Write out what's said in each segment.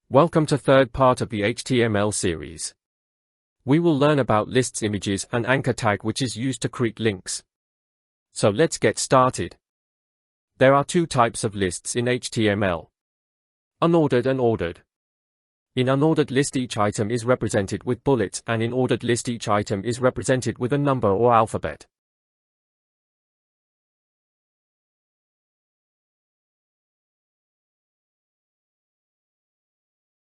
Welcome to third part of the HTML series. We will learn about lists, images, and anchor tag, which is used to create links. So let's get started. There are two types of lists in HTML: unordered and ordered. In unordered list, each item is represented with bullets, and in ordered list, each item is represented with a number or alphabet.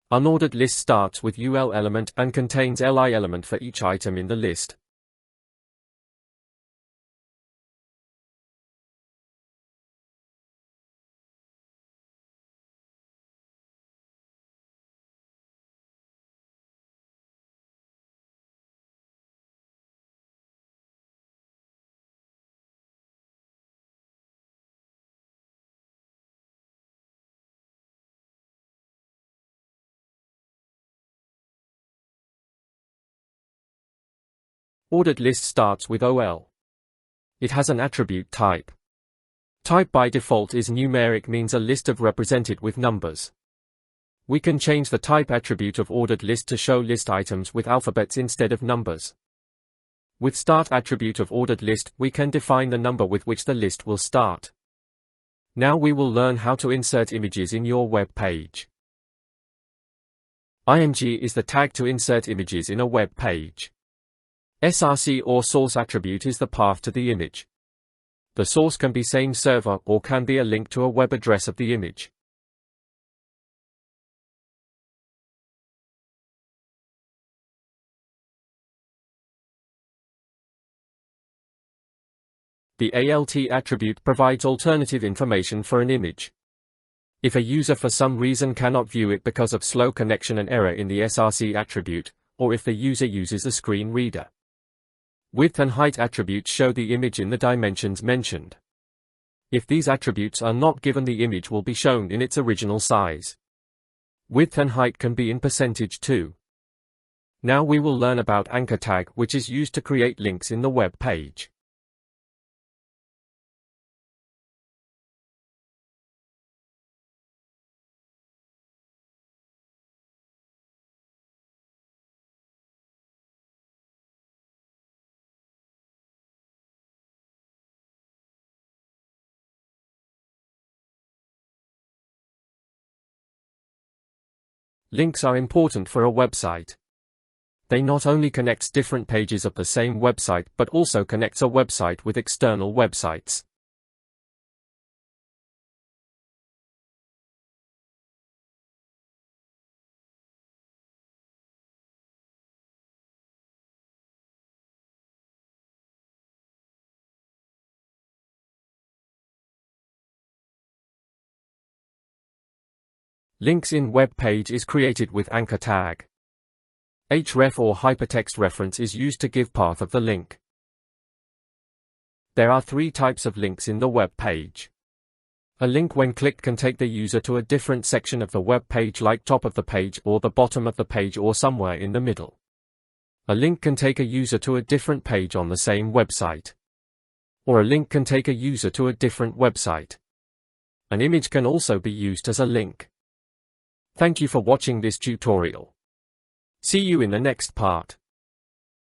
Unordered list starts with UL element and contains LI element for each item in the list. Ordered list starts with OL. It has an attribute type. Type by default is numeric, means a list of represented with numbers. We can change the type attribute of ordered list to show list items with alphabets instead of numbers. With start attribute of ordered list, we can define the number with which the list will start. Now we will learn how to insert images in your web page. IMG is the tag to insert images in a web page. SRC or source attribute is the path to the image. The source can be same server or can be a link to a web address of the image. The ALT attribute provides alternative information for an image. If a user for some reason cannot view it because of slow connection and error in the SRC attribute, or if the user uses a screen reader. Width and height attributes show the image in the dimensions mentioned. If these attributes are not given, the image will be shown in its original size. Width and height can be in percentage too. Now we will learn about anchor tag, which is used to create links in the web page. Links are important for a website. They not only connect different pages of the same website, but also connects a website with external websites. Links in web page is created with anchor tag. href or hypertext reference is used to give path of the link. There are three types of links in the web page. A link, when clicked, can take the user to a different section of the web page, like top of the page or the bottom of the page or somewhere in the middle. A link can take a user to a different page on the same website. Or a link can take a user to a different website. An image can also be used as a link. Thank you for watching this tutorial. See you in the next part.